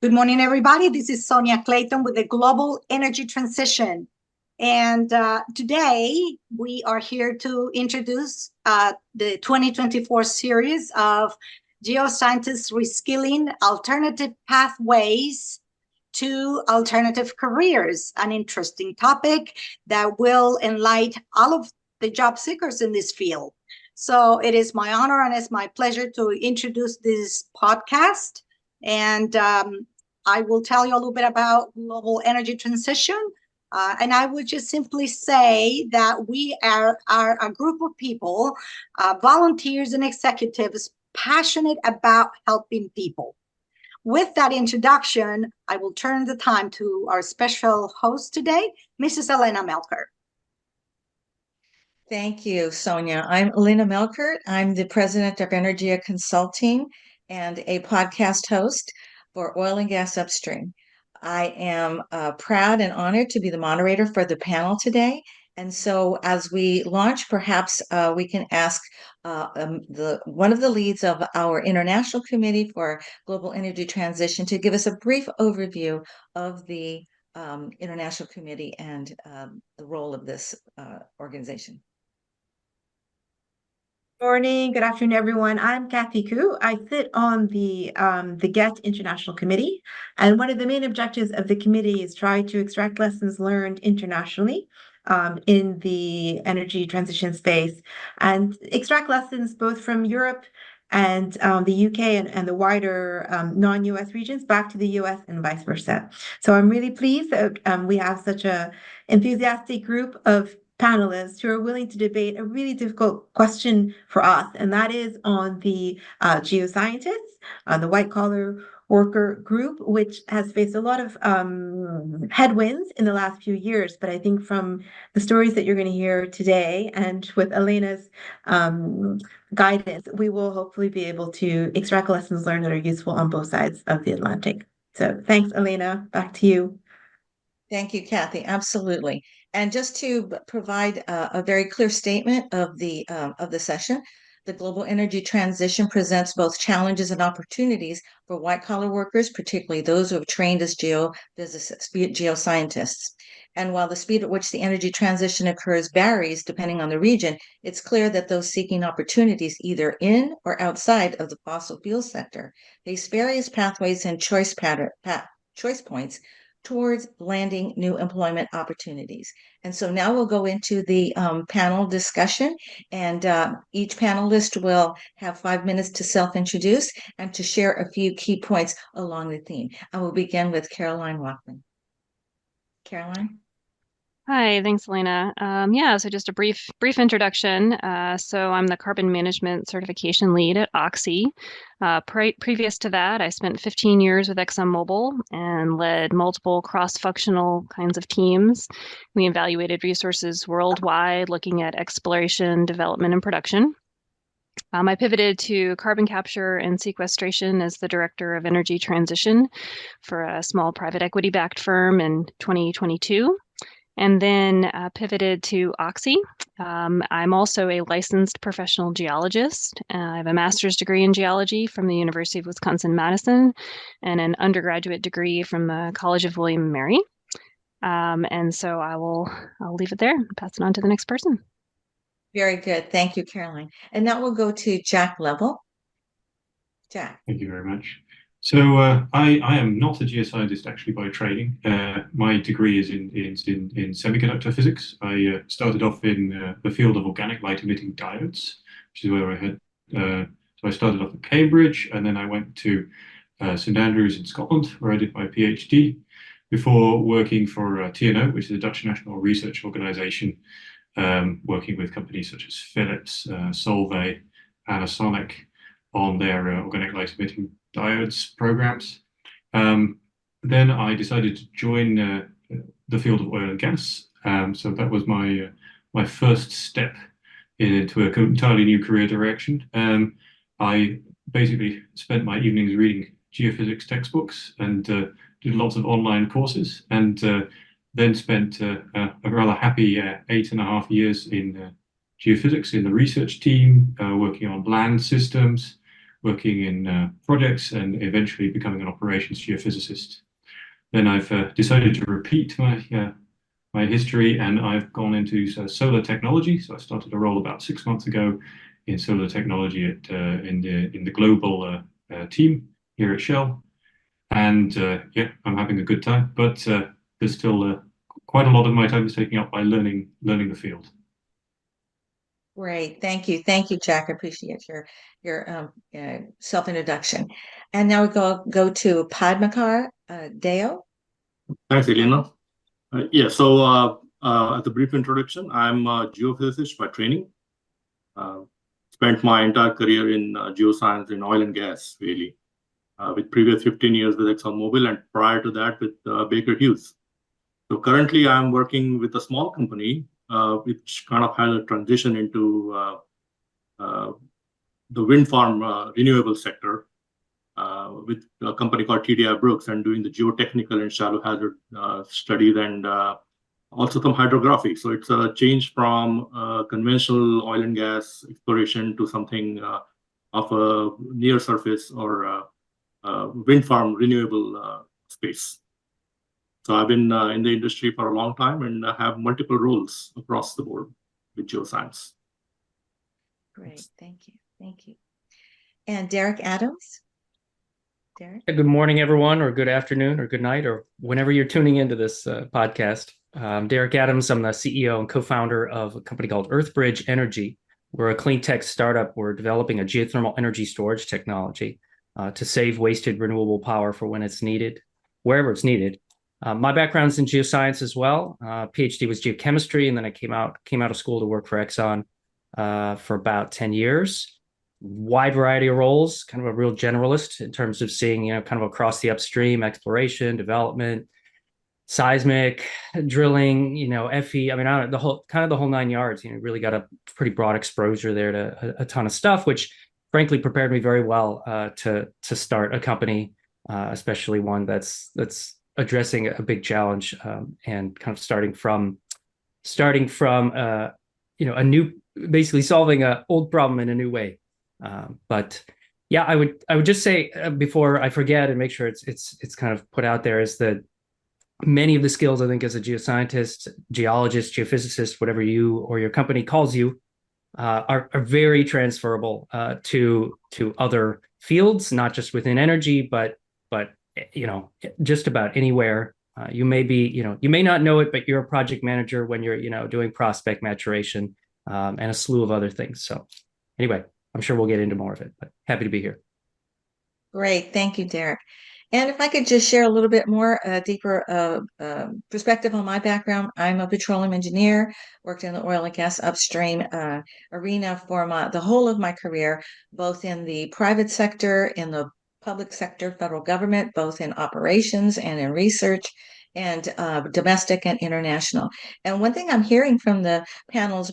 Good morning, everybody. This is Sonia Clayton with the Global Energy Transition. And today we are here to introduce the 2024 series of Geoscientists Reskilling Alternative Pathways to Alternative Careers, an interesting topic that will enlighten all of the job seekers in this field. So it is my honor and it's my pleasure to introduce this podcast. And I will tell you a little bit about global energy transition. And I would just simply say that we are a group of people, volunteers and executives, passionate about helping people. With that introduction, I will turn the time to our special host today, Mrs. Elena Melker. Thank you, Sonia. I'm Elena Melkert. I'm the president of Energia Consulting and a podcast host for Oil and Gas Upstream. I am proud and honored to be the moderator for the panel today. And so as we launch, perhaps we can ask one of the leads of our International Committee for Global Energy Transition to give us a brief overview of the International Committee and the role of this organization. Morning, good afternoon, everyone. I'm Kathy Koo. I sit on the GET International Committee, and one of the main objectives of the committee is try to extract lessons learned internationally in the energy transition space, and extract lessons both from Europe and the UK and the wider non-US regions back to the US and vice versa. So I'm really pleased that we have such a enthusiastic group of panelists who are willing to debate a really difficult question for us, and that is on the geoscientists, the white collar worker group, which has faced a lot of headwinds in the last few years. But I think from the stories that you're going to hear today and with Elena's guidance, we will hopefully be able to extract lessons learned that are useful on both sides of the Atlantic. So thanks, Elena. Back to you. Thank you, Kathy. Absolutely. And just to provide a very clear statement of the session, the global energy transition presents both challenges and opportunities for white-collar workers, particularly those who have trained as geoscientists. And while the speed at which the energy transition occurs varies depending on the region, it's clear that those seeking opportunities either in or outside of the fossil fuel sector face various pathways and choice points towards landing new employment opportunities. And so now we'll go into the panel discussion, and each panelist will have 5 minutes to self-introduce and to share a few key points along the theme. I will begin with Caroline Walkman. Caroline? Hi, thanks, Elena. So just a brief introduction. So I'm the Carbon Management Certification Lead at Oxy. Previous to that, I spent 15 years with ExxonMobil and led multiple cross-functional kinds of teams. We evaluated resources worldwide, looking at exploration, development, and production. I pivoted to carbon capture and sequestration as the Director of Energy Transition for a small private equity-backed firm in 2022. And then pivoted to Oxy. I'm also a licensed professional geologist. I have a master's degree in geology from the University of Wisconsin-Madison and an undergraduate degree from the College of William and Mary. And so I'll leave it there and pass it on to the next person. Very good. Thank you, Caroline. And now we'll go to Jack Level. Jack. Thank you very much. So I am not a geoscientist actually by training. My degree is in semiconductor physics. I started off in the field of organic light emitting diodes, which is where I had. So I started off at Cambridge, and then I went to St Andrews in Scotland, where I did my PhD, before working for TNO, which is a Dutch national research organisation, working with companies such as Philips, Solvay, Panasonic on their organic light emitting diodes programs. Then I decided to join the field of oil and gas. So that was my first step into an entirely new career direction. I basically spent my evenings reading geophysics textbooks and did lots of online courses, and then spent a rather happy 8.5 years in geophysics in the research team, working on land systems, working in projects and eventually becoming an operations geophysicist. Then I've decided to repeat my history, and I've gone into solar technology. So I started a role about 6 months ago in solar technology in the global team here at Shell. And yeah, I'm having a good time, but there's still quite a lot of my time is taken up by learning the field. Great, thank you, Jack. I appreciate your self-introduction. And now we go to Padmakar Deo. Thanks, Elena. As a brief introduction, I'm a geophysicist by training. Spent my entire career in geoscience in oil and gas, really, with previous 15 years with ExxonMobil and prior to that with Baker Hughes. So currently I'm working with a small company which kind of had a transition into the wind farm renewable sector with a company called TDI Brooks and doing the geotechnical and shallow hazard studies and also some hydrography. So it's a change from conventional oil and gas exploration to something of a near surface or wind farm renewable space. So I've been in the industry for a long time and have multiple roles across the board with geoscience. Great, thank you. And Derek Adams. Derek? Good morning, everyone, or good afternoon, or good night, or whenever you're tuning into this podcast. Derek Adams. I'm the CEO and co-founder of a company called EarthBridge Energy. We're a clean tech startup. We're developing a geothermal energy storage technology to save wasted renewable power for when it's needed, wherever it's needed. My background's in geoscience as well. PhD was geochemistry, and then I came out of school to work for Exxon for about 10 years. Wide variety of roles, kind of a real generalist in terms of seeing, kind of across the upstream, exploration, development, seismic, drilling, FE. I mean, the whole 9 yards. Really got a pretty broad exposure there to a ton of stuff, which frankly prepared me very well to start a company, especially one that's addressing a big challenge and kind of starting from a new, basically solving an old problem in a new way. But yeah, I would just say before I forget and make sure it's kind of put out there, is that many of the skills, I think, as a geoscientist, geologist, geophysicist, whatever you or your company calls you, are very transferable to other fields, not just within energy, but just about anywhere. You may not know it, but you're a project manager when you're doing prospect maturation and a slew of other things. So anyway, I'm sure we'll get into more of it, but happy to be here. Great, thank you, Derek. And if I could just share a little bit more, deeper perspective on my background. I'm a petroleum engineer, worked in the oil and gas upstream arena for the whole of my career, both in the private sector, in the public sector, federal government, both in operations and in research, and domestic and international. And one thing I'm hearing from the panelists'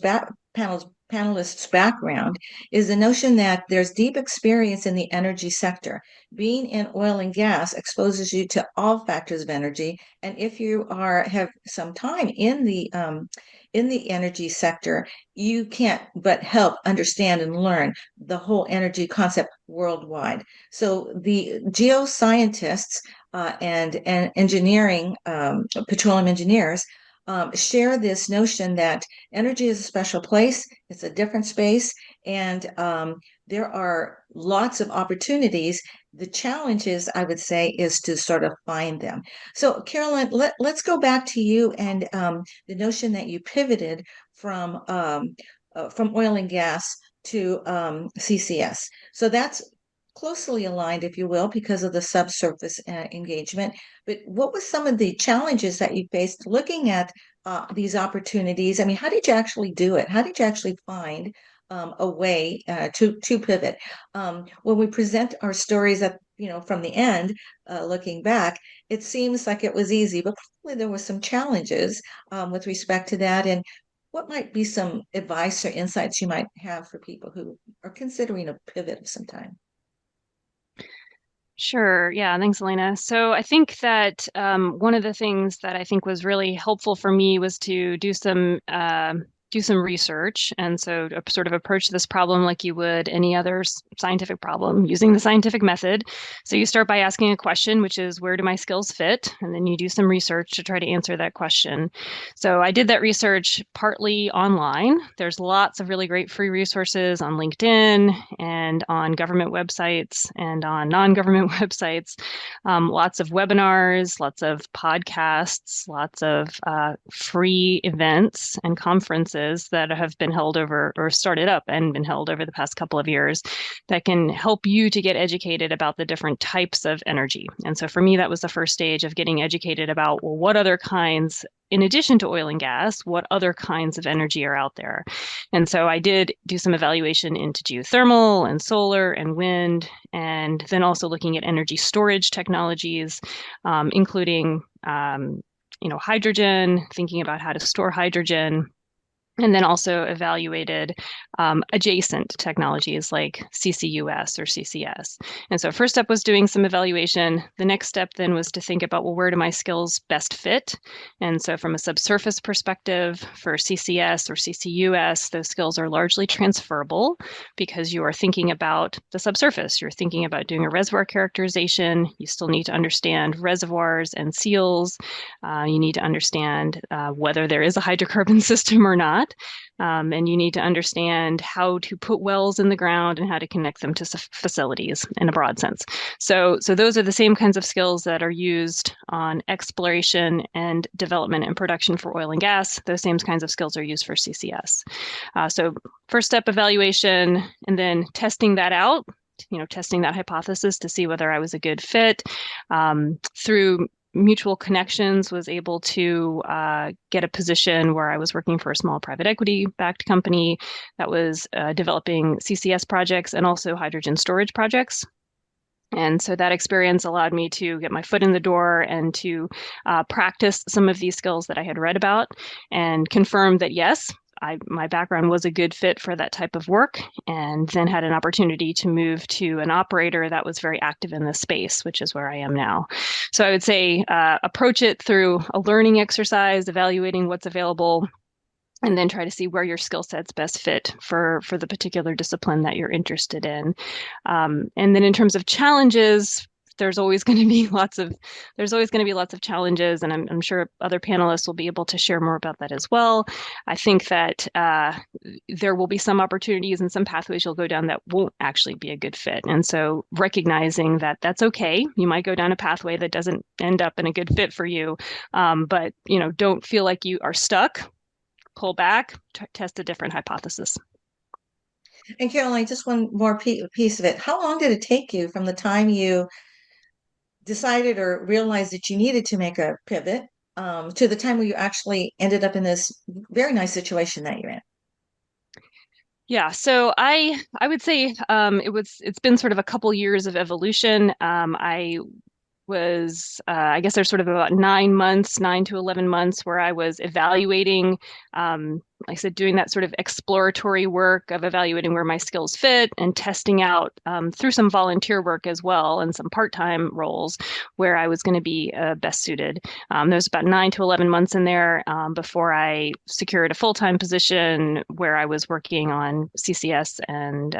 background is the notion that there's deep experience in the energy sector. Being in oil and gas exposes you to all factors of energy, and if you have some time in the energy sector, you can't but help understand and learn the whole energy concept worldwide. So the geoscientists and engineering, petroleum engineers, share this notion that energy is a special place, it's a different space, and there are lots of opportunities. The challenge is, I would say, is to sort of find them. So Carolyn, let's go back to you and the notion that you pivoted from oil and gas to CCS. So that's closely aligned, if you will, because of the subsurface engagement. But what was some of the challenges that you faced looking at these opportunities? I mean, how did you actually do it? How did you actually find a way to pivot? When we present our stories from the end, looking back, it seems like it was easy, but probably there were some challenges with respect to that. And what might be some advice or insights you might have for people who are considering a pivot of some time? Sure. Yeah. Thanks, Elena. So I think that one of the things that I think was really helpful for me was to do some do some research. And so sort of approach this problem like you would any other scientific problem using the scientific method. So you start by asking a question, which is, where do my skills fit? And then you do some research to try to answer that question. So I did that research partly online. There's lots of really great free resources on LinkedIn and on government websites and on non-government websites. Lots of webinars, lots of podcasts, lots of free events and conferences that have been held over or started up and been held over the past couple of years that can help you to get educated about the different types of energy. And so for me, that was the first stage of getting educated about, well, what other kinds, in addition to oil and gas, what other kinds of energy are out there? And so I did do some evaluation into geothermal and solar and wind, and then also looking at energy storage technologies, including hydrogen, thinking about how to store hydrogen, and then also evaluated adjacent technologies like CCUS or CCS. And so first step was doing some evaluation. The next step then was to think about, well, where do my skills best fit? And so from a subsurface perspective, for CCS or CCUS, those skills are largely transferable because you are thinking about the subsurface. You're thinking about doing a reservoir characterization. You still need to understand reservoirs and seals. You need to understand whether there is a hydrocarbon system or not. And you need to understand how to put wells in the ground and how to connect them to facilities in a broad sense. So those are the same kinds of skills that are used on exploration and development and production for oil and gas. Those same kinds of skills are used for CCS. So first step, evaluation, and then testing that out, testing that hypothesis to see whether I was a good fit. Through mutual connections, was able to get a position where I was working for a small private equity backed company that was developing CCS projects and also hydrogen storage projects. And so that experience allowed me to get my foot in the door and to practice some of these skills that I had read about and confirm that, yes, my background was a good fit for that type of work, and then had an opportunity to move to an operator that was very active in this space, which is where I am now. So I would say approach it through a learning exercise, evaluating what's available, and then try to see where your skill sets best fit for the particular discipline that you're interested in. And then in terms of challenges, there's always going to be lots of challenges, and I'm sure other panelists will be able to share more about that as well. I think that there will be some opportunities and some pathways you'll go down that won't actually be a good fit. And so recognizing that that's okay. You might go down a pathway that doesn't end up in a good fit for you, but don't feel like you are stuck. Pull back, test a different hypothesis. And Caroline, just one more piece of it. How long did it take you from the time you decided or realized that you needed to make a pivot to the time where you actually ended up in this very nice situation that you're in? Yeah, so I would say it's been sort of a couple years of evolution. I was, I guess there's sort of about 9 to 11 months where I was evaluating, like I said, doing that sort of exploratory work of evaluating where my skills fit and testing out through some volunteer work as well and some part-time roles where I was going to be best suited. There was about 9 to 11 months in there before I secured a full-time position where I was working on CCS and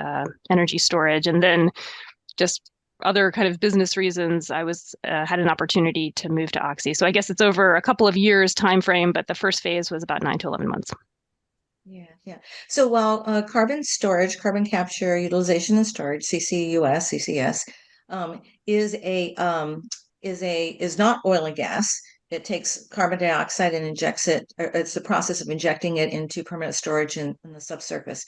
energy storage. And then just other kind of business reasons, I was had an opportunity to move to Oxy. So I guess it's over a couple of years time frame, but the first phase was about 9 to 11 months. Yeah. So while carbon storage, carbon capture, utilization and storage, CCUS, CCS, is not oil and gas. It takes carbon dioxide and injects it. It's the process of injecting it into permanent storage in the subsurface.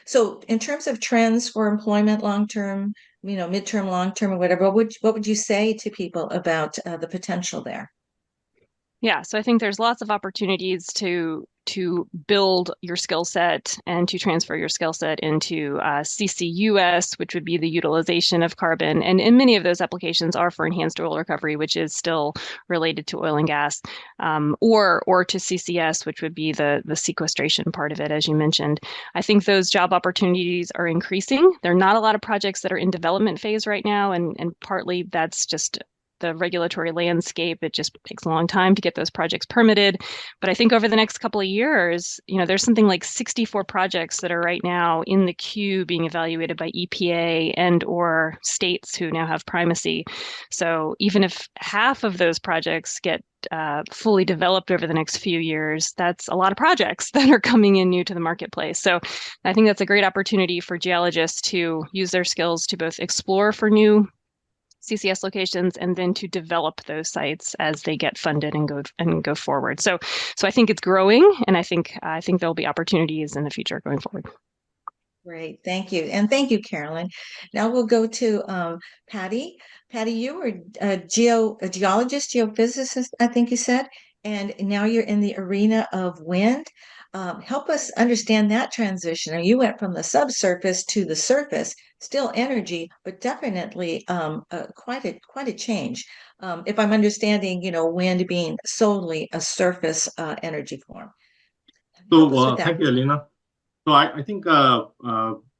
So in terms of trends for employment, long-term, midterm, long-term, or whatever, what would you say to people about the potential there? Yeah, so I think there's lots of opportunities to build your skill set and to transfer your skill set into CCUS, which would be the utilization of carbon. And many of those applications are for enhanced oil recovery, which is still related to oil and gas, or to CCS, which would be the sequestration part of it, as you mentioned. I think those job opportunities are increasing. There are not a lot of projects that are in development phase right now, and partly that's just the regulatory landscape. It just takes a long time to get those projects permitted. But I think over the next couple of years, there's something like 64 projects that are right now in the queue being evaluated by EPA and or states who now have primacy. So even if half of those projects get fully developed over the next few years, that's a lot of projects that are coming in new to the marketplace. So I think that's a great opportunity for geologists to use their skills to both explore for new CCS locations and then to develop those sites as they get funded and go forward. So I think it's growing, and I think there'll be opportunities in the future going forward. Great, thank you. And thank you, Carolyn. Now we'll go to Patty. Patty, you were a geologist, geophysicist, I think you said, and now you're in the arena of wind. Help us understand that transition. Now, you went from the subsurface to the surface, still energy, but definitely quite a change. If I'm understanding, wind being solely a surface energy form. So thank you, Elena. So I think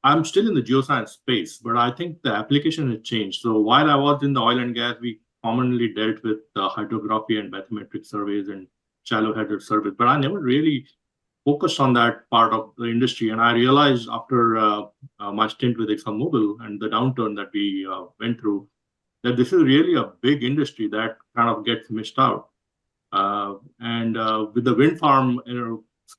I'm still in the geoscience space, but I think the application has changed. So while I was in the oil and gas, we commonly dealt with hydrography and bathymetric surveys and shallow hazard surveys, but I never really focused on that part of the industry. And I realized after my stint with ExxonMobil and the downturn that we went through, that this is really a big industry that kind of gets missed out. With the wind farm,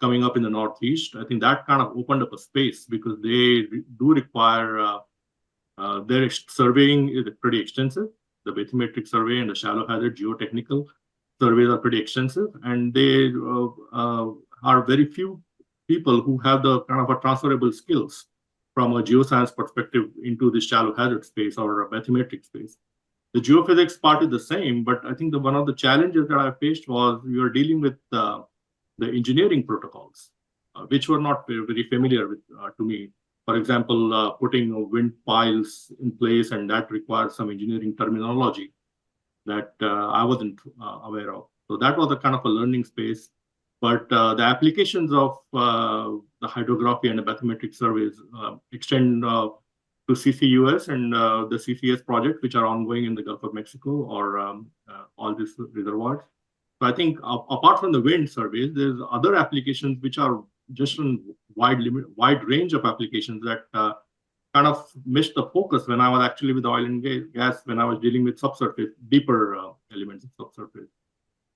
coming up in the Northeast, I think that kind of opened up a space because they do require their surveying is pretty extensive. The bathymetric survey and the shallow hazard geotechnical surveys are pretty extensive, and they are very few people who have the kind of a transferable skills from a geoscience perspective into the shallow hazard space or a bathymetric space. The geophysics part is the same, but I think one of the challenges that I faced was we were dealing with the engineering protocols, which were not very familiar with to me. For example, putting wind piles in place, and that requires some engineering terminology that I wasn't aware of. So that was a kind of a learning space. But the applications of the hydrography and the bathymetric surveys extend to CCUS and the CCS project, which are ongoing in the Gulf of Mexico or all these reservoirs. So I think apart from the wind surveys, there's other applications which are just a wide range of applications that kind of missed the focus when I was actually with oil and gas, when I was dealing with subsurface, deeper elements of subsurface.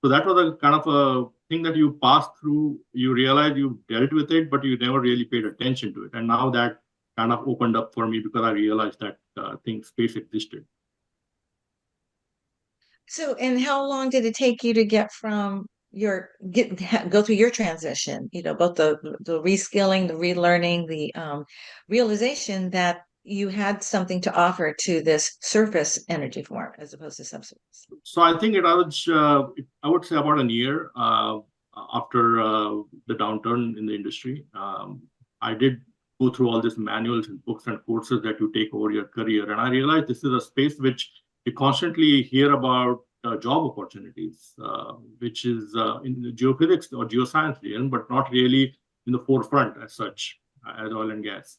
So that was a kind of a thing that you pass through, you realize you dealt with it, but you never really paid attention to it. And now that kind of opened up for me because I realized that space existed. So, and how long did it take you to get from go through your transition? Both the reskilling, the relearning, the realization that you had something to offer to this surface energy form as opposed to subsurface. So I think I would say about a year after the downturn in the industry. I did go through all these manuals and books and courses that you take over your career, and I realized this is a space which you constantly hear about job opportunities, which is in the geophysics or geoscience realm, but not really in the forefront as such as oil and gas.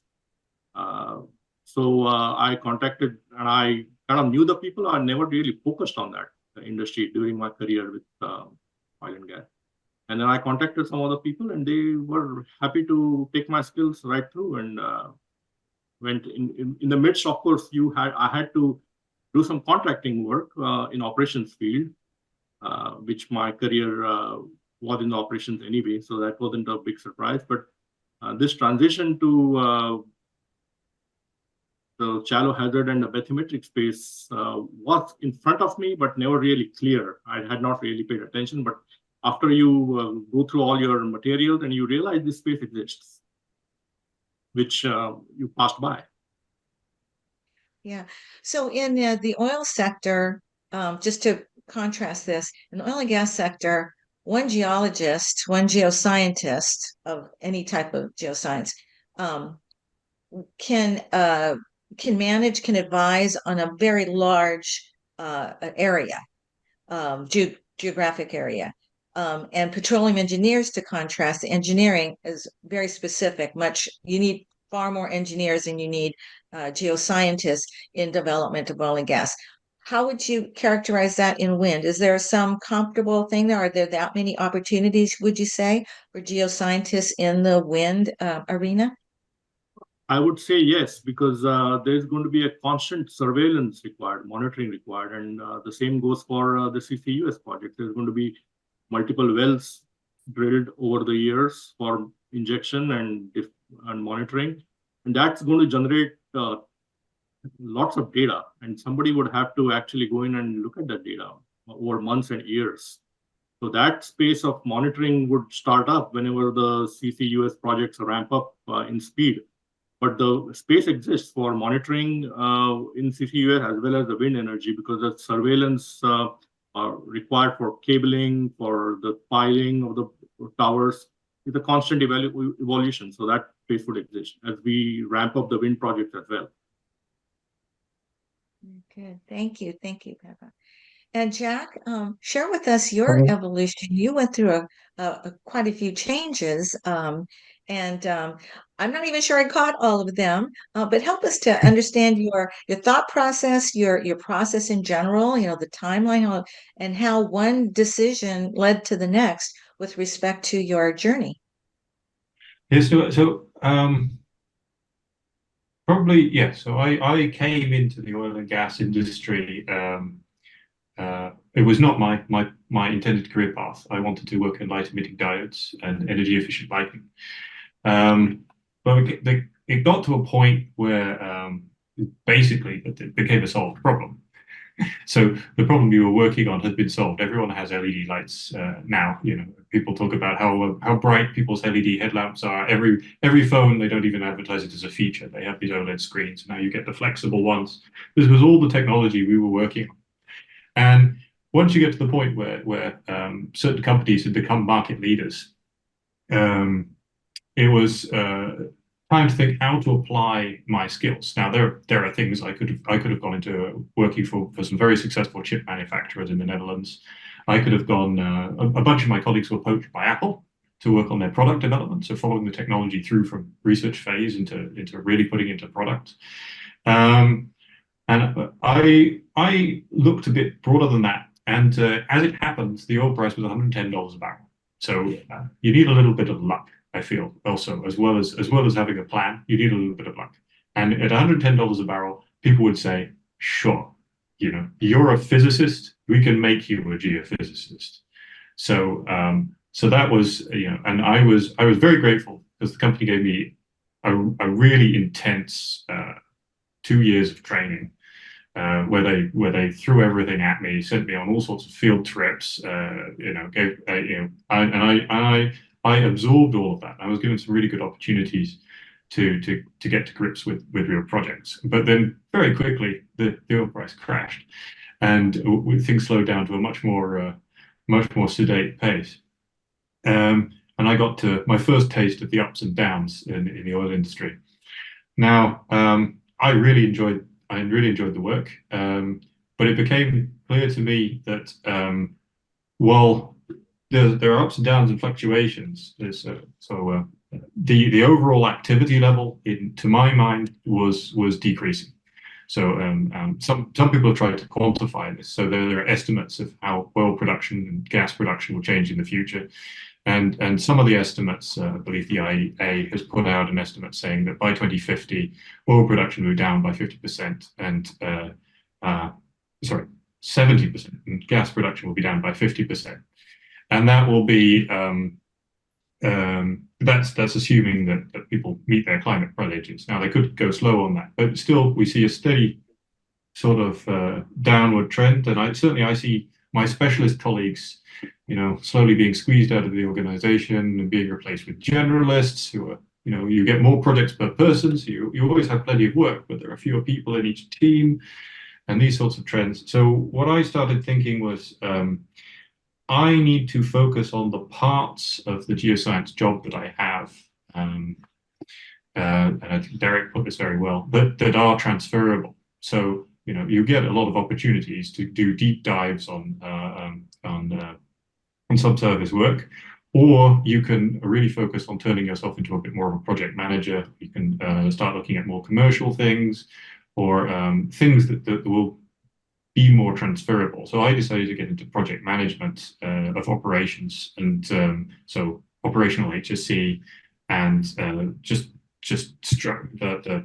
So I contacted, and I kind of knew the people. I never really focused on that industry during my career with oil and gas. And then I contacted some other people, and they were happy to take my skills right through. And went in the midst, of course, I had to do some contracting work in operations field, which my career was in the operations anyway, so that wasn't a big surprise. But this transition to the shallow hazard and the bathymetric space was in front of me, but never really clear. I had not really paid attention. But after you go through all your materials and you realize this space exists, which you passed by. Yeah. So in the oil sector, just to contrast this, in the oil and gas sector, one geologist, one geoscientist of any type of geoscience can manage, can advise on a very large area, geographic area. And petroleum engineers, to contrast, the engineering is very specific. You need far more engineers than you need geoscientists in development of oil and gas. how would you characterize that in wind? Is there some comfortable thing there? Are there that many opportunities, would you say, for geoscientists in the wind arena? I would say yes, because there's going to be a constant surveillance required, monitoring required, and the same goes for the CCUS project. There's going to be multiple wells drilled over the years for injection and monitoring, and that's going to generate lots of data, and somebody would have to actually go in and look at that data over months and years. So that space of monitoring would start up whenever the CCUS projects ramp up in speed. But the space exists for monitoring in CCUS as well as the wind energy, because the surveillance are required for cabling, for the piling of the towers. It's a constant evolution. So that space would exist as we ramp up the wind project as well. Good. Thank you. Thank you, Peppa. And Jack, share with us your evolution. You went through quite a few changes, and I'm not even sure I caught all of them. But help us to understand your thought process, your process in general. You know, the timeline, and how one decision led to the next with respect to your journey. Yes. Probably, yeah. So I came into the oil and gas industry. It was not my intended career path. I wanted to work in light emitting diodes and energy efficient lighting. But it got to a point where basically it became a solved problem. So the problem you were working on had been solved. Everyone has LED lights now. You know, people talk about how bright people's LED headlamps are. Every phone, they don't even advertise it as a feature. They have these OLED screens. Now you get the flexible ones. This was all the technology we were working on. And once you get to the point where certain companies had become market leaders, it was time to think how to apply my skills. Now there are things I could have gone into working for some very successful chip manufacturers in the Netherlands. I could have gone. A bunch of my colleagues were poached by Apple to work on their product development, so following the technology through from research phase into really putting into product. And I looked a bit broader than that. And as it happens, the oil price was $110 a barrel. So you need a little bit of luck, I feel, also, as well as having a plan. You need a little bit of luck. And at $110 a barrel, people would say, "Sure, you know, you're a physicist. We can make you a geophysicist." So so that was, you know, and I was very grateful because the company gave me a really intense 2 years of training. Where they threw everything at me, sent me on all sorts of field trips, I absorbed all of that. I was given some really good opportunities to get to grips with real projects. But then very quickly the oil price crashed, and things slowed down to a much more sedate pace. And I got to my first taste of the ups and downs in the oil industry. Now, I really enjoyed the work, but it became clear to me that while there are ups and downs and fluctuations, the overall activity level, to my mind, was decreasing. So some people have tried to quantify this. So there are estimates of how oil production and gas production will change in the future. And some of the estimates, I believe the IEA has put out an estimate saying that by 2050, oil production will be down by 50%, and 70%, and gas production will be down by 50%. And that will be that's assuming that people meet their climate pledges. Now they could go slow on that, but still we see a steady sort of downward trend. And I see my specialist colleagues, you know, slowly being squeezed out of the organization and being replaced with generalists who are, you know, you get more projects per person, so you always have plenty of work, but there are fewer people in each team, and these sorts of trends. So what I started thinking was, I need to focus on the parts of the geoscience job that I have, and Derek put this very well, that are transferable. So, you know, you get a lot of opportunities to do deep dives on subsurface work, or you can really focus on turning yourself into a bit more of a project manager. You can start looking at more commercial things, or things that will be more transferable. So I decided to get into project management of operations, and so operational HSC, and the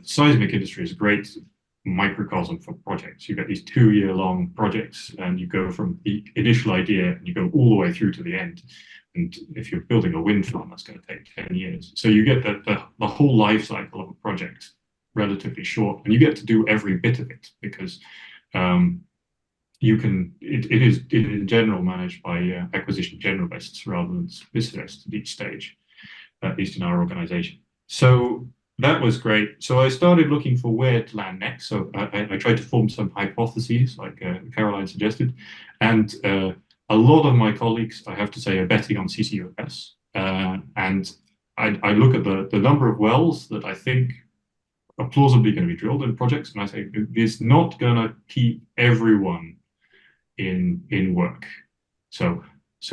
seismic industry is a great microcosm for projects. You get these 2-year-long projects, and you go from the initial idea and you go all the way through to the end. And if you're building a wind farm, that's going to take 10 years. So you get the whole life cycle of a project relatively short, and you get to do every bit of it because it is in general managed by acquisition generalists rather than specialists at each stage, at least in our organization. So that was great. So I started looking for where to land next. So I tried to form some hypotheses, like Caroline suggested, and a lot of my colleagues, I have to say, are betting on CCUS. And I look at the number of wells that I think are plausibly going to be drilled in projects, and I say it's not going to keep everyone in work. So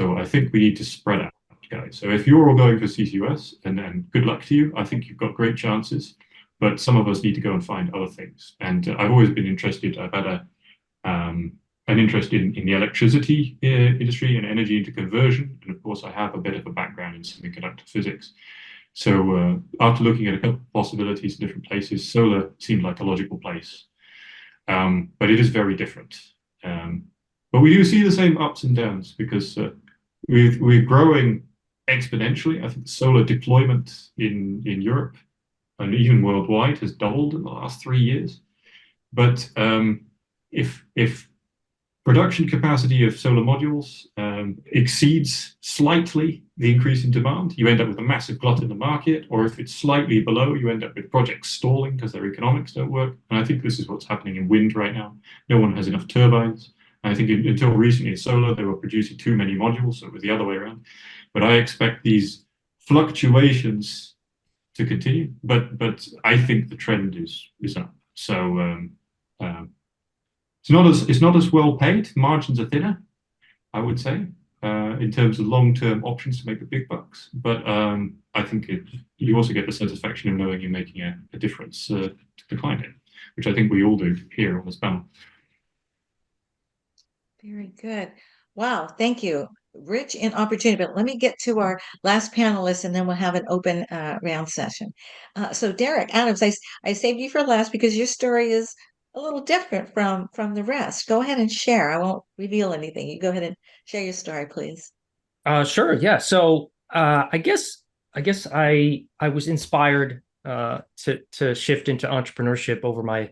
I think we need to spread out, guys. So if you're all going for CCUS, and then good luck to you. I think you've got great chances, but some of us need to go and find other things. And I've always been interested. I've had an interest in the electricity industry and energy into conversion, and of course I have a bit of a background in semiconductor physics. So after looking at a couple of possibilities in different places, solar seemed like a logical place, but it is very different. But we do see the same ups and downs because we're growing exponentially. I think the solar deployment in Europe and even worldwide has doubled in the last 3 years. But if production capacity of solar modules exceeds slightly the increase in demand, you end up with a massive glut in the market. Or if it's slightly below, you end up with projects stalling because their economics don't work. And I think this is what's happening in wind right now. No one has enough turbines. And I think until recently in solar, they were producing too many modules, so it was the other way around. But I expect these fluctuations to continue. But I think the trend is up. So it's not as well paid. Margins are thinner, I would say, in terms of long-term options to make the big bucks. But I think you also get the satisfaction of knowing you're making a difference to the climate, which I think we all do here on this panel. Very good. Wow, thank you. Rich in opportunity, but let me get to our last panelist and then we'll have an open round session. So Derek Adams, I saved you for last because your story is a little different from the rest. Go ahead and share. I won't reveal anything. You go ahead and share your story, please. Sure. Yeah. So I guess I was inspired to shift into entrepreneurship over my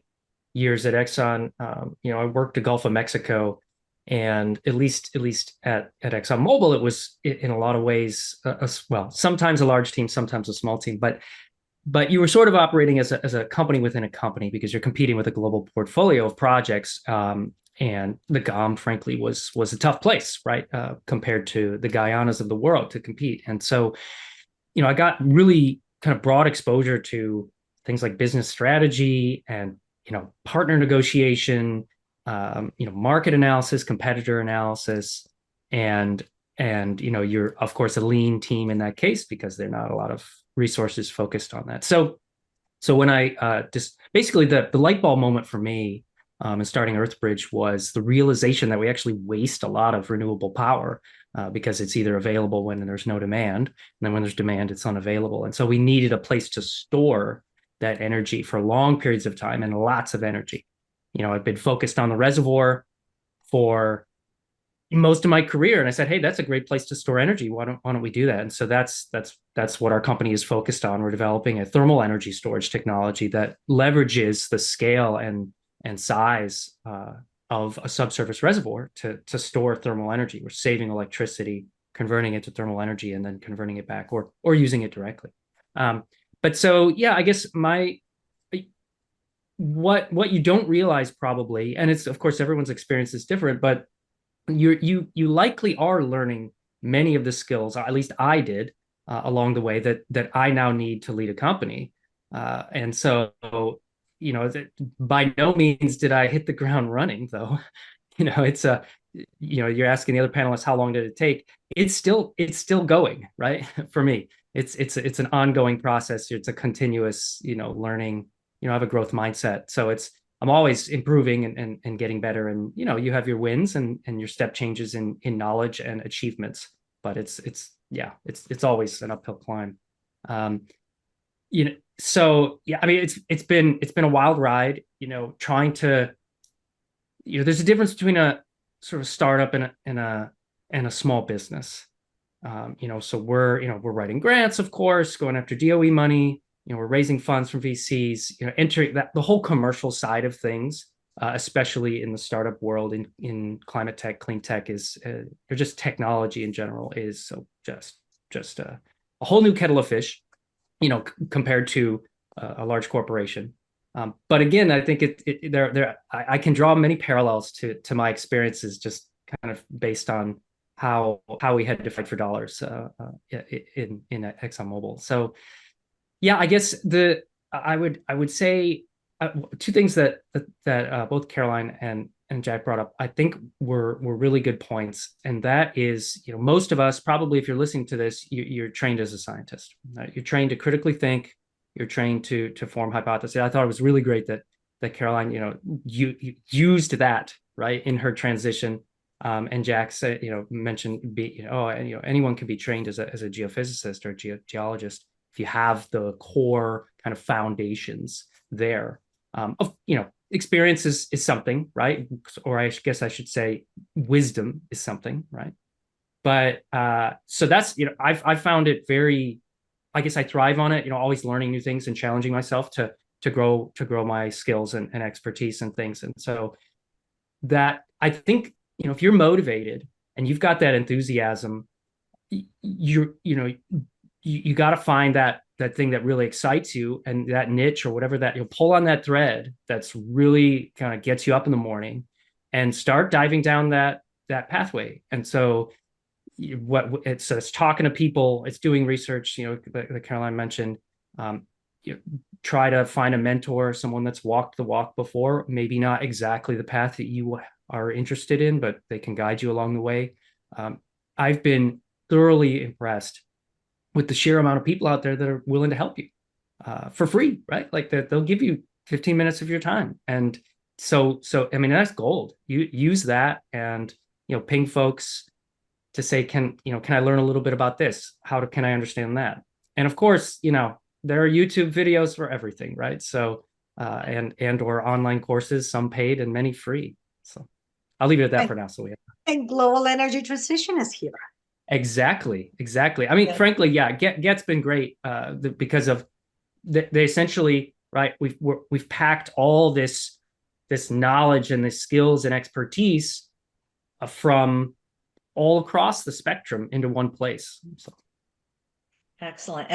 years at Exxon. I worked the Gulf of Mexico, and at least at ExxonMobil, it was in a lot of ways, well, sometimes a large team, sometimes a small team, but you were sort of operating as a company within a company because you're competing with a global portfolio of projects. And the GOM, frankly, was a tough place, right, compared to the Guyanas of the world to compete. And so, I got really kind of broad exposure to things like business strategy and partner negotiation, market analysis, competitor analysis, and you're of course a lean team in that case because there are not a lot of resources focused on that. So when I just basically the light bulb moment for me in starting EarthBridge was the realization that we actually waste a lot of renewable power because it's either available when there's no demand, and then when there's demand, it's unavailable. And so we needed a place to store that energy for long periods of time and lots of energy. I've been focused on the reservoir for most of my career, and I said, hey, that's a great place to store energy. Why don't we do that? And so that's what our company is focused on. We're developing a thermal energy storage technology that leverages the scale and size of a subsurface reservoir to store thermal energy. We're saving electricity, converting it to thermal energy, and then converting it back or using it directly. But so, yeah, I guess what you don't realize probably, and it's of course everyone's experience is different, but you likely are learning many of the skills, at least I did, along the way that I now need to lead a company. And so, by no means did I hit the ground running, though. It's you're asking the other panelists how long did it take? It's still going, right? For me, it's an ongoing process. It's a continuous, learning. I have a growth mindset, so I'm always improving and getting better. And you have your wins and your step changes in knowledge and achievements, but it's always an uphill climb. So yeah, I mean, it's been a wild ride, trying to, there's a difference between a sort of startup and a small business. So we're writing grants, of course, going after DOE money, we're raising funds from VCs, entering the whole commercial side of things, especially in the startup world in climate tech, clean tech or just technology in general is so just a whole new kettle of fish, compared to a large corporation. But again, I think I can draw many parallels to my experiences, just kind of based on how we had to fight for dollars in ExxonMobil. So yeah, I guess I would say two things that both Caroline and Jack brought up, I think were really good points. And that is, most of us probably, if you're listening to this, you're trained as a scientist. Right? You're trained to critically think. You're trained to form hypotheses. I thought it was really great that Caroline, you used that right in her transition. And Jack said, mentioned anyone can be trained as a geophysicist or a geologist if you have the core kind of foundations there. Experience is something, right? Or I guess I should say wisdom is something, right? But so that's, I've found it very, I guess I thrive on it, always learning new things and challenging myself to grow my skills and expertise and things. And so that, I think, if you're motivated and you've got that enthusiasm, you got to find that thing that really excites you, and that niche or whatever, that you'll pull on that thread that's really kind of gets you up in the morning and start diving down that pathway. And so it's talking to people, it's doing research, that Caroline mentioned. Try to find a mentor, someone that's walked the walk before, maybe not exactly the path that you are interested in, but they can guide you along the way. I've been thoroughly impressed with the sheer amount of people out there that are willing to help you for free, right? Like that they'll give you 15 minutes of your time. And so I mean, that's gold. You use that and, ping folks to say, can I learn a little bit about this? Can I understand that? And of course, there are YouTube videos for everything, right? So, or online courses, some paid and many free. So I'll leave it at that for now. So and global energy transition is here. Exactly. I mean, frankly, yeah, Get's been great because of they essentially, right? We've packed all this knowledge and the skills and expertise from all across the spectrum into one place. So. Excellent.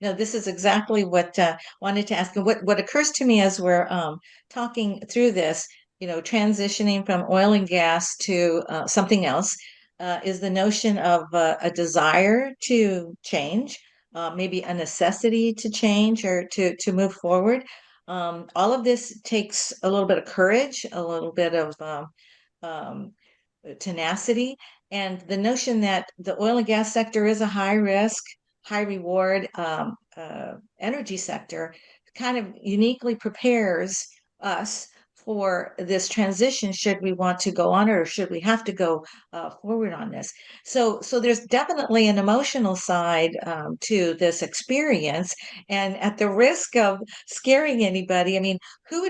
This is exactly what wanted to ask. What occurs to me as we're talking through this, transitioning from oil and gas to something else, is the notion of a desire to change, maybe a necessity to change or to move forward. All of this takes a little bit of courage, a little bit of tenacity, and the notion that the oil and gas sector is a high risk, high reward energy sector kind of uniquely prepares us for this transition, should we want to go on, or should we have to go forward on this. So there's definitely an emotional side to this experience, and at the risk of scaring anybody, I mean, who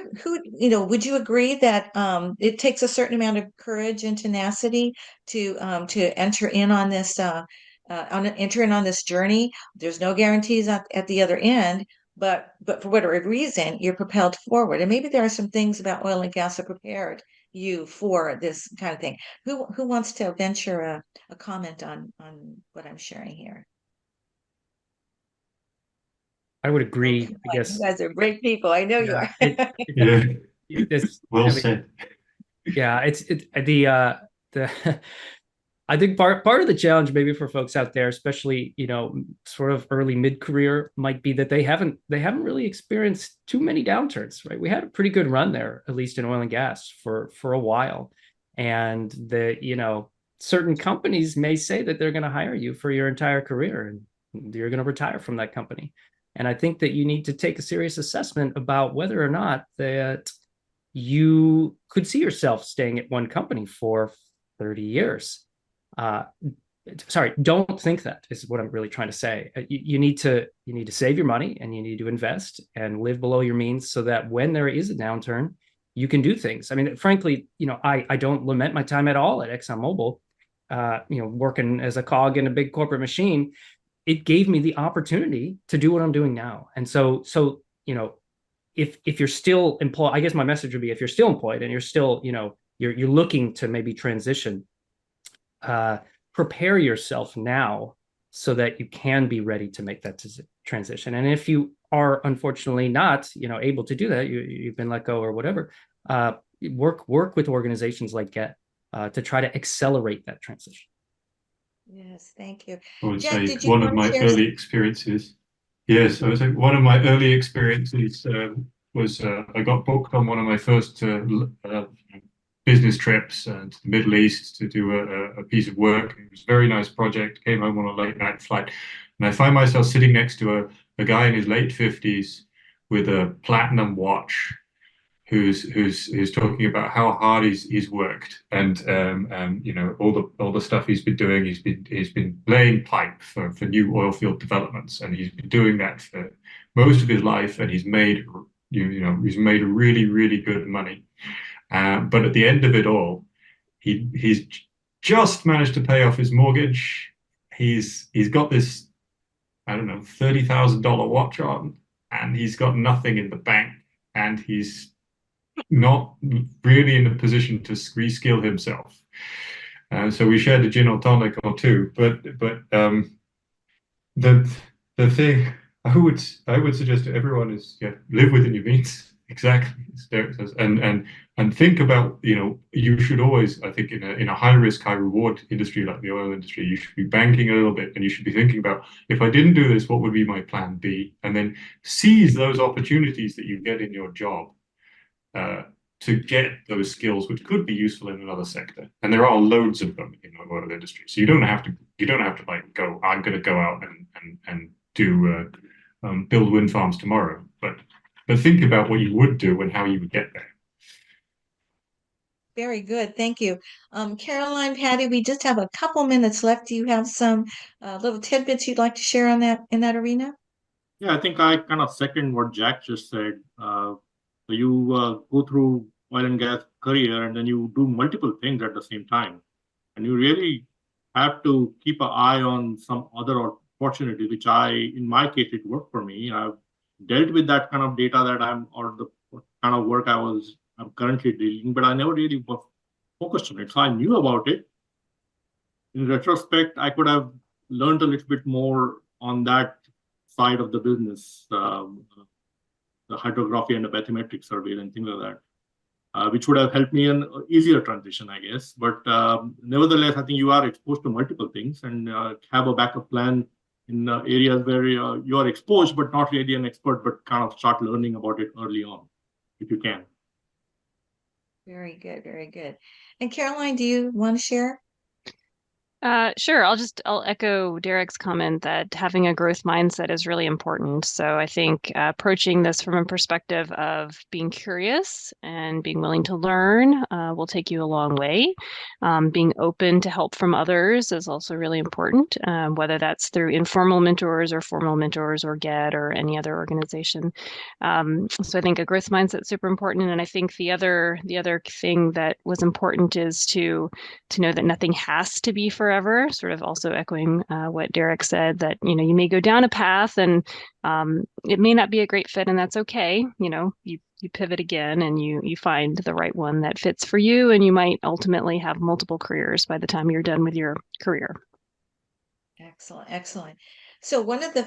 would you agree that it takes a certain amount of courage and tenacity to enter in on this on this journey? There's no guarantees at the other end, but for whatever reason, you're propelled forward. And maybe there are some things about oil and gas that prepared you for this kind of thing. Who wants to venture a comment on what I'm sharing here? I would agree. Okay. I guess you guys are great people. I know you are. Well said. Yeah, it's the I think part of the challenge maybe for folks out there, especially, sort of early mid-career, might be that they haven't really experienced too many downturns, right? We had a pretty good run there, at least in oil and gas for a while. And certain companies may say that they're going to hire you for your entire career and you're going to retire from that company. And I think that you need to take a serious assessment about whether or not that you could see yourself staying at one company for 30 years. Sorry, don't think that is what I'm really trying to say. You need to save your money and you need to invest and live below your means so that when there is a downturn, you can do things. I mean, frankly, I don't lament my time at all at ExxonMobil. Working as a cog in a big corporate machine, it gave me the opportunity to do what I'm doing now. And so if you're still employed, I guess my message would be, if you're still employed and you're still, you're looking to maybe transition, prepare yourself now so that you can be ready to make that transition. And if you are unfortunately not, able to do that, you've been let go or whatever, work with organizations like GET to try to accelerate that transition. Yes, thank you. I would Jack, say did you one of want to my share early experiences. Yes, I would say one of my early experiences was I got booked on one of my first business trips to the Middle East to do a piece of work. It was a very nice project. Came home on a late night flight, and I find myself sitting next to a guy in his late 50s with a platinum watch, who's talking about how hard he's worked, and all the stuff he's been doing. He's been laying pipe for new oil field developments, and he's been doing that for most of his life, and he's made really, really good money. But at the end of it all, he's just managed to pay off his mortgage. He's got this, I don't know, $30,000 watch on, and he's got nothing in the bank, and he's not really in a position to reskill himself. So we shared a gin or tonic or two, but the thing I would suggest to everyone is, live within your means. Exactly, as Derek says, and think about, you should always, I think, in a high risk, high reward industry like the oil industry, you should be banking a little bit, and you should be thinking about, if I didn't do this, what would be my plan B, and then seize those opportunities that you get in your job to get those skills, which could be useful in another sector. And there are loads of them in the oil industry. So you don't have to like go, I'm going to go out and do build wind farms tomorrow. But think about what you would do and how you would get there. Very good. Thank you. Caroline, Patty, we just have a couple minutes left. Do you have some little tidbits you'd like to share on that in that arena? Yeah, I think I kind of second what Jack just said. You go through oil and gas career, and then you do multiple things at the same time. And you really have to keep an eye on some other opportunity, which in my case, it worked for me. I've dealt with that kind of data or the kind of work I'm currently dealing, but I never really focused on it. So I knew about it. In retrospect, I could have learned a little bit more on that side of the business, the hydrography and the bathymetric surveys and things like that, which would have helped me in easier transition, I guess. But nevertheless, I think you are exposed to multiple things, and have a backup plan in areas where you are exposed, but not really an expert, but kind of start learning about it early on, if you can. Very good, very good. And Caroline, do you want to share? Sure. I'll echo Derek's comment that having a growth mindset is really important. So I think approaching this from a perspective of being curious and being willing to learn will take you a long way. Being open to help from others is also really important, whether that's through informal mentors or formal mentors or GET or any other organization. So I think a growth mindset is super important. And I think the other thing that was important is to know that nothing has to be forever, sort of also echoing what Derek said, that, you may go down a path and it may not be a great fit, and that's okay. You pivot again and you find the right one that fits for you, and you might ultimately have multiple careers by the time you're done with your career. Excellent, excellent. So one of the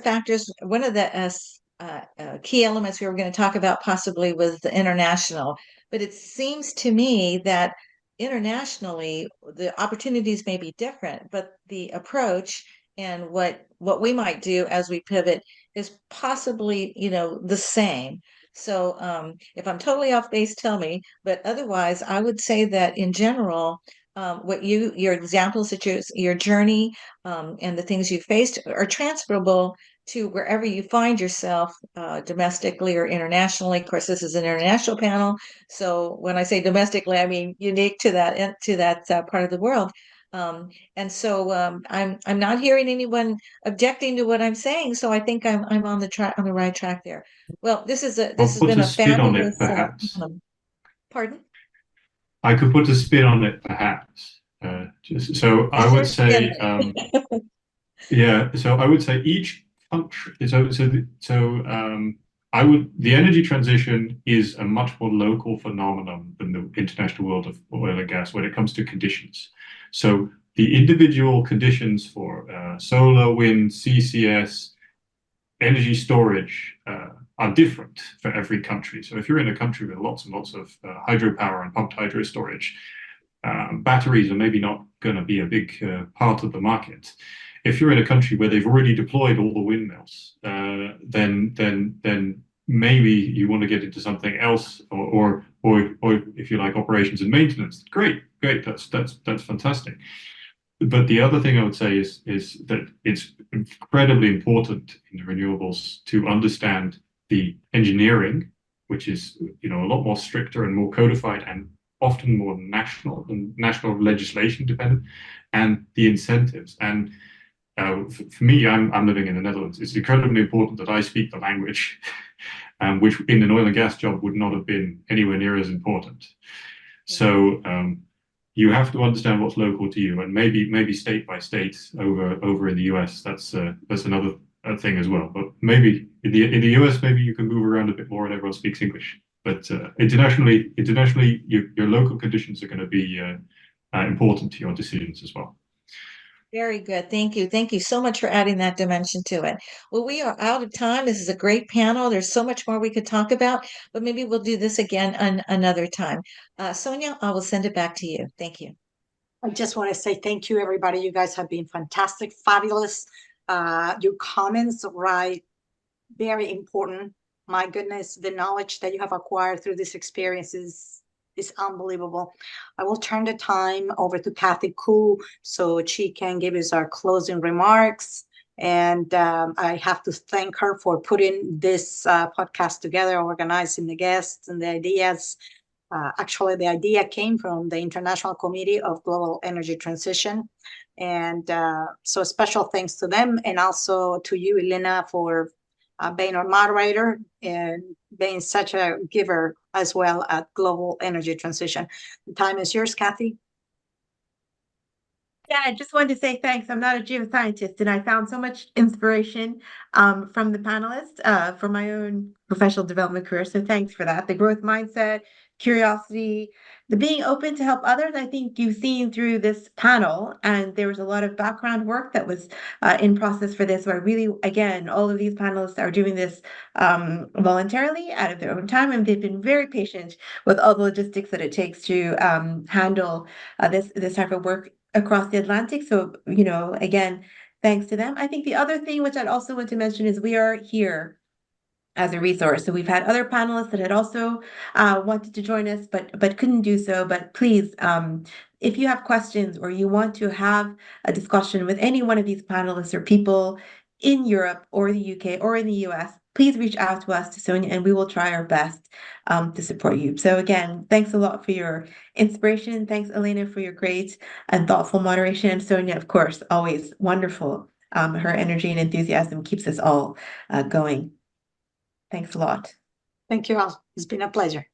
key elements we were going to talk about possibly was the international, but it seems to me that internationally the opportunities may be different, but the approach and what we might do as we pivot is possibly the same. So if I'm totally off base, tell me, but otherwise I would say that in general, your examples, that your journey and the things you faced are transferable to wherever you find yourself, domestically or internationally. Of course, this is an international panel, so when I say domestically, I mean unique to that part of the world. And so I'm not hearing anyone objecting to what I'm saying, so I think I'm on the right track there. Well, this has been a spin on it, fabulous. perhaps. Pardon? I could put a spin on it, perhaps. So I would say, yeah. So I would say each country. The energy transition is a much more local phenomenon than the international world of oil and gas when it comes to conditions. So the individual conditions for solar, wind, CCS, energy storage are different for every country. So if you're in a country with lots and lots of hydropower and pumped hydro storage, batteries are maybe not going to be a big part of the market. If you're in a country where they've already deployed all the windmills, then maybe you want to get into something else, or if you like operations and maintenance. Great, that's fantastic. But the other thing I would say is that it's incredibly important in the renewables to understand the engineering, which is a lot more stricter and more codified and often more national legislation dependent, and the incentives. And for me, I'm living in the Netherlands. It's incredibly important that I speak the language, which in an oil and gas job would not have been anywhere near as important. So you have to understand what's local to you, and maybe state by state over in the US. That's another thing as well. But maybe in the US, maybe you can move around a bit more and everyone speaks English. But internationally, your local conditions are going to be important to your decisions as well. Very good. Thank you. Thank you so much for adding that dimension to it. Well, we are out of time. This is a great panel. There's so much more we could talk about, but maybe we'll do this again another time. Sonia, I will send it back to you. Thank you. I just want to say thank you, everybody. You guys have been fantastic, fabulous. Your comments, right? Very important. My goodness, the knowledge that you have acquired through this experience is unbelievable. I will turn the time over to Kathy Koo so she can give us our closing remarks. And I have to thank her for putting this podcast together, organizing the guests and the ideas. Actually, the idea came from the International Committee of Global Energy Transition. And so special thanks to them, and also to you, Elena, for being our moderator and being such a giver as well at Global Energy Transition. The time is yours, Kathy. Yeah, I just wanted to say thanks. I'm not a geoscientist, and I found so much inspiration from the panelists for my own professional development career. So thanks for that. The growth mindset, curiosity, the being open to help others. I think you've seen through this panel, and there was a lot of background work that was in process for this. So I really, again, all of these panelists are doing this voluntarily out of their own time, and they've been very patient with all the logistics that it takes to handle this type of work across the Atlantic. So, again, thanks to them. I think the other thing which I'd also want to mention is we are here as a resource. So we've had other panelists that had also wanted to join us, but couldn't do so. But please, if you have questions or you want to have a discussion with any one of these panelists or people in Europe or the UK or in the US, please reach out to us, to Sonia, and we will try our best to support you. So again, thanks a lot for your inspiration. Thanks, Elena, for your great and thoughtful moderation. And Sonia, of course, always wonderful. Her energy and enthusiasm keeps us all going. Thanks a lot. Thank you all. It's been a pleasure.